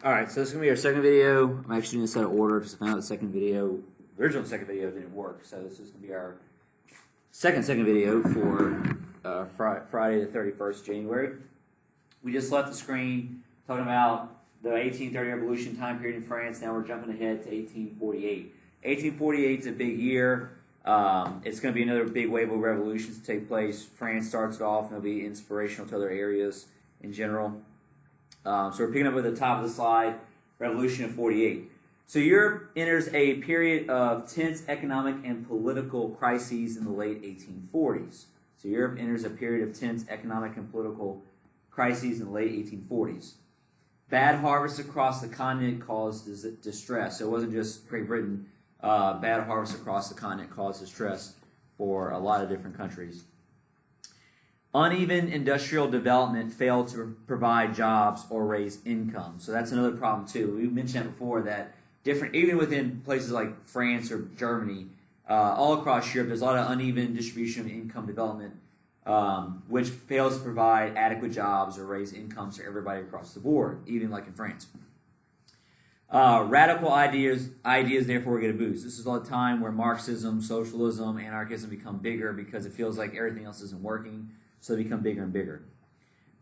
Alright, so this is going to be our second video. I'm actually doing this out of order because I found out the original second video didn't work. So this is going to be our second video for Friday the 31st January. We just left the screen talking about the 1830 Revolution time period in France. Now we're jumping ahead to 1848. 1848 is a big year. It's going to be another big wave of revolutions to take place. France starts it off and it'll be inspirational to other areas in general. So we're picking up at the top of the slide, Revolution of 48. So Europe enters a period of tense economic and political crises in the late 1840s. So Europe enters a period of tense economic and political crises in the late 1840s. Bad harvests across the continent caused distress. So it wasn't just Great Britain. Bad harvests across the continent caused distress for a lot of different countries. Uneven industrial development failed to provide jobs or raise income. So that's another problem too. We mentioned that before, that even within places like France or Germany, all across Europe, there's a lot of uneven distribution of income development, which fails to provide adequate jobs or raise incomes for everybody across the board, even like in France. Radical ideas therefore get a boost. This is a time where Marxism, socialism, anarchism become bigger because it feels like everything else isn't working. So they become bigger and bigger.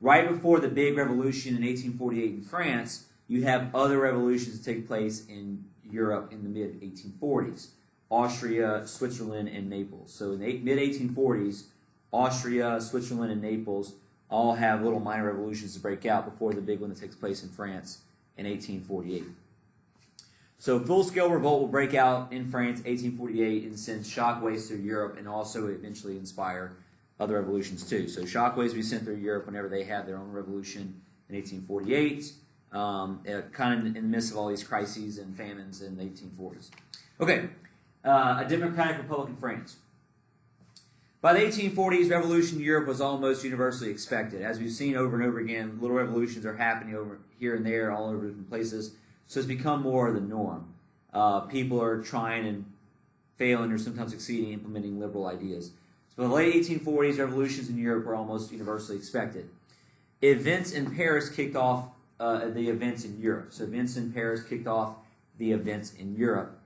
Right before the big revolution in 1848 in France, you have other revolutions that take place in Europe in the mid-1840s. Austria, Switzerland, and Naples. So in the mid-1840s, Austria, Switzerland, and Naples all have little minor revolutions to break out before the big one that takes place in France in 1848. So full-scale revolt will break out in France in 1848 and send shockwaves through Europe and also eventually inspire other revolutions too. So shockwaves be sent through Europe whenever they have their own revolution in 1848, kind of in the midst of all these crises and famines in the 1840s. Okay, a democratic republic in France. By the 1840s, revolution in Europe was almost universally expected. As we've seen over and over again, little revolutions are happening over here and there, all over different places. So it's become more of the norm. People are trying and failing or sometimes succeeding in implementing liberal ideas. So in the late 1840s, revolutions in Europe were almost universally expected. Events in Paris kicked off the events in Europe. So events in Paris kicked off the events in Europe.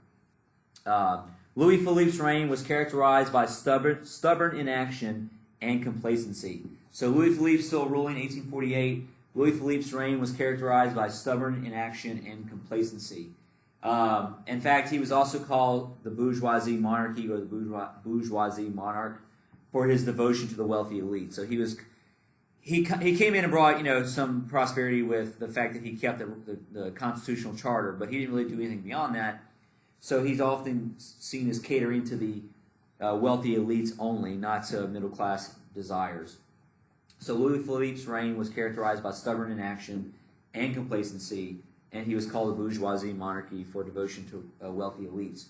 Louis Philippe's reign was characterized by stubborn inaction and complacency. So Louis Philippe still ruling in 1848. Louis Philippe's reign was characterized by stubborn inaction and complacency. In fact, he was also called the bourgeoisie monarchy or the bourgeoisie monarch for his devotion to the wealthy elite. So he came in and brought some prosperity with the fact that he kept the constitutional charter, but he didn't really do anything beyond that. So he's often seen as catering to the wealthy elites only, not to middle class desires. So Louis Philippe's reign was characterized by stubborn inaction and complacency, and he was called the bourgeoisie monarchy for devotion to wealthy elites.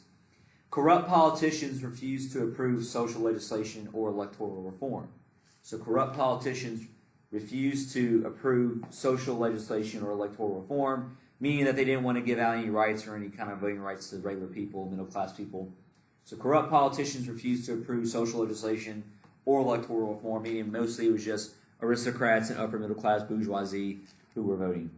Corrupt politicians refused to approve social legislation or electoral reform. So corrupt politicians refused to approve social legislation or electoral reform, meaning that they didn't want to give out any rights or any kind of voting rights to regular people, middle-class people. So corrupt politicians refused to approve social legislation or electoral reform, meaning mostly it was just aristocrats and upper middle-class bourgeoisie who were voting.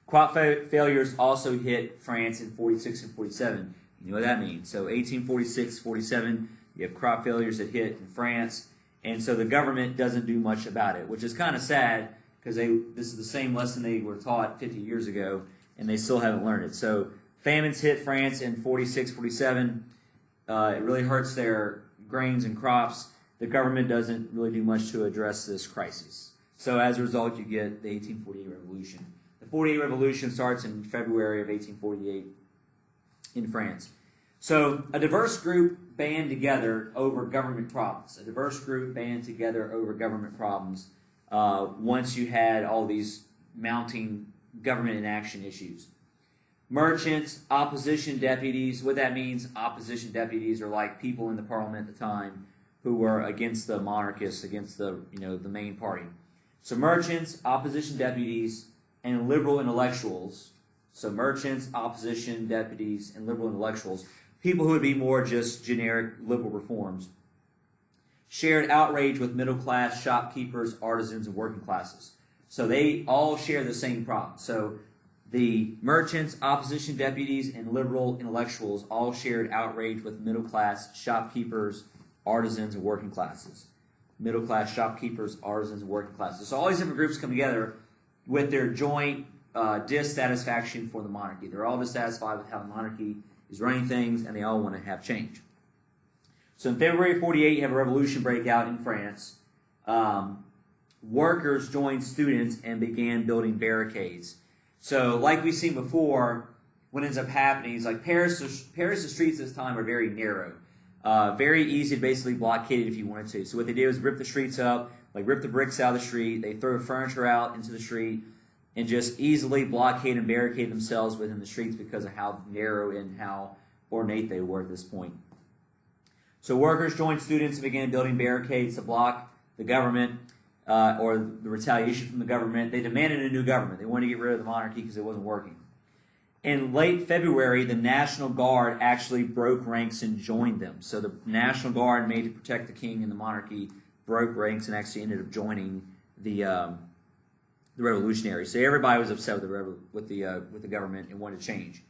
Crop failures also hit France in 46 and 47. You know what that means. So 1846, 47, you have crop failures that hit in France, and so the government doesn't do much about it, which is kind of sad because this is the same lesson they were taught 50 years ago, and they still haven't learned it. So famines hit France in 46, 47. It really hurts their grains and crops. The government doesn't really do much to address this crisis. So as a result, you get the 1848 Revolution. The 48 Revolution starts in February of 1848 in France. So a diverse group band together over government problems. A diverse group band together over government problems once you had all these mounting government inaction issues. Merchants, opposition deputies. What that means, opposition deputies are like people in the parliament at the time who were against the monarchists, against the main party. So merchants, opposition deputies, and liberal intellectuals. So merchants, opposition deputies, and liberal intellectuals, people who would be more just generic liberal reforms, shared outrage with middle-class shopkeepers, artisans, and working classes. So they all share the same problem. So The merchants, opposition deputies, and liberal intellectuals all shared outrage with middle class shopkeepers, artisans, and working classes. Middle class shopkeepers, artisans, and working classes. So all these different groups come together with their joint dissatisfaction for the monarchy. They're all dissatisfied with how the monarchy is running things, and they all want to have change. So in February 48, you have a revolution break out in France. Workers joined students and began building barricades. So like we've seen before, what ends up happening is like Paris' streets this time are very narrow. Very easy to basically blockade it if you wanted to. So what they do is rip the streets up, like rip the bricks out of the street. They throw furniture out into the street and just easily blockade and barricade themselves within the streets because of how narrow and how ornate they were at this point. So workers joined students and began building barricades to block the government or the retaliation from the government. They demanded a new government. They wanted to get rid of the monarchy because it wasn't working. In late February, the National Guard actually broke ranks and joined them. So the National Guard, made to protect the king and the monarchy, broke ranks and actually ended up joining the revolutionaries. So everybody was upset with the government and wanted to change.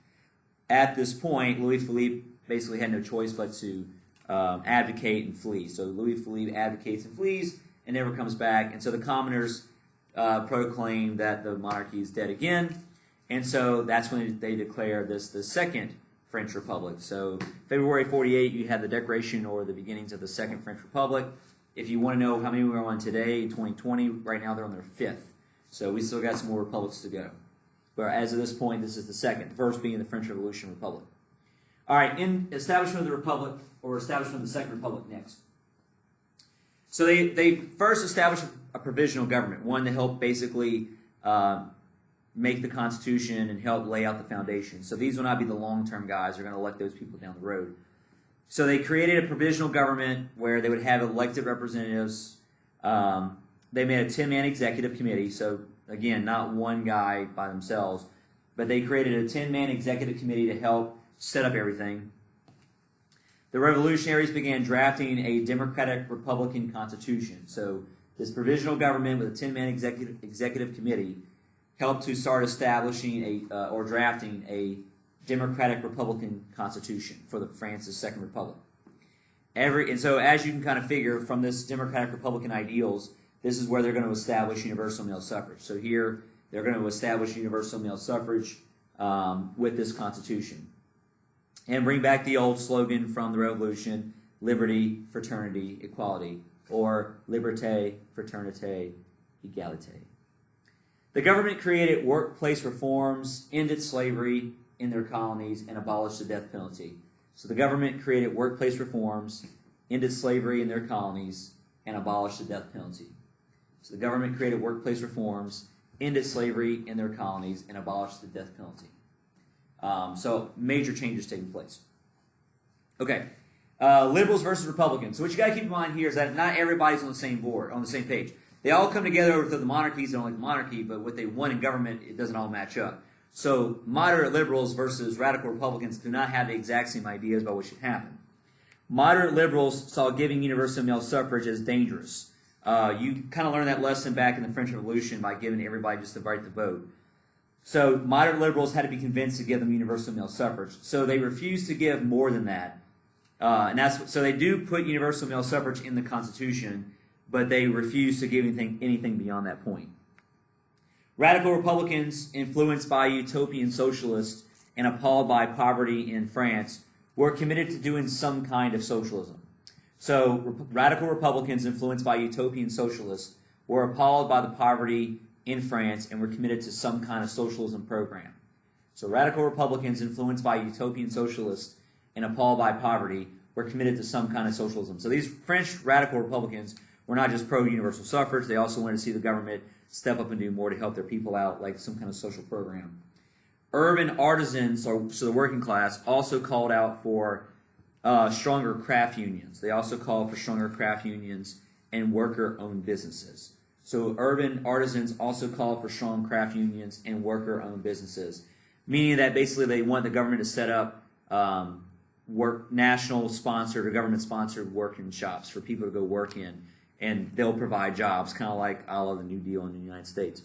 At this point, Louis Philippe basically had no choice but to advocate and flee. So Louis Philippe advocates and flees and never comes back. And so the commoners proclaim that the monarchy is dead again. And so that's when they declare this the Second French Republic. So February 48, you had the declaration or the beginnings of the Second French Republic. If you want to know how many we're on today, in 2020, right now they're on their fifth. So we still got some more republics to go. But as of this point, this is the second, the first being the French Revolution Republic. All right, in establishment of the Republic, or establishment of the Second Republic next. So they first established a provisional government, one to help basically make the Constitution and help lay out the foundation. So these will not be the long-term guys. They're going to elect those people down the road. So they created a provisional government where they would have elected representatives. They made a 10-man executive committee. So again, not one guy by themselves, but they created a 10-man executive committee to help set up everything. The revolutionaries began drafting a democratic Republican constitution. So this provisional government with a 10-man executive committee helped to start establishing or drafting a democratic Republican constitution for the France's Second Republic. And so as you can kind of figure from this democratic Republican ideals, this is where they're going to establish universal male suffrage. So here they're going to establish universal male suffrage with this constitution. And bring back the old slogan from the Revolution, liberty, fraternity, equality, or liberté, fraternité, égalité. The government created workplace reforms, ended slavery in their colonies, and abolished the death penalty. So the government created workplace reforms, ended slavery in their colonies, and abolished the death penalty. So the government created workplace reforms, ended slavery in their colonies, and abolished the death penalty. So major changes taking place. Okay, liberals versus Republicans. So what you got to keep in mind here is that not everybody's on the same board, on the same page. They all come together over to the monarchies. They don't like the monarchy, but what they want in government, it doesn't all match up. So moderate liberals versus radical Republicans do not have the exact same ideas about what should happen. Moderate liberals saw giving universal male suffrage as dangerous. You kind of learned that lesson back in the French Revolution by giving everybody just the right to vote. So moderate liberals had to be convinced to give them universal male suffrage. So they refused to give more than that. So they do put universal male suffrage in the Constitution, but they refuse to give anything beyond that point. Radical Republicans, influenced by utopian socialists and appalled by poverty in France, were committed to doing some kind of socialism. So radical Republicans, influenced by utopian socialists, were appalled by the poverty in France and were committed to some kind of socialism program. So radical Republicans, influenced by utopian socialists and appalled by poverty, were committed to some kind of socialism. So these French radical Republicans were not just pro-universal suffrage, they also wanted to see the government step up and do more to help their people out, like some kind of social program. Urban artisans, so the working class, also called out for stronger craft unions. They also called for stronger craft unions and worker-owned businesses. So urban artisans also called for strong craft unions and worker-owned businesses, meaning that basically they want the government to set up national-sponsored or government-sponsored working shops for people to go work in, and they'll provide jobs, kind of like a la the New Deal in the United States.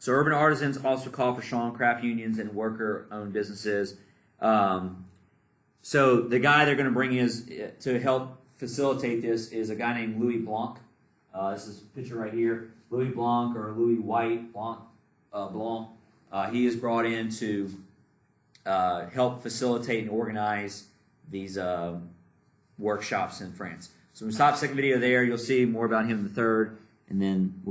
So urban artisans also call for strong craft unions and worker-owned businesses. So the guy they're going to bring is to help facilitate this is a guy named Louis Blanc. This is a picture right here. Louis Blanc or Louis White Blanc. He is brought in to help facilitate and organize these workshops in France. So we stop the second video there. You'll see more about him in the third, and then we'll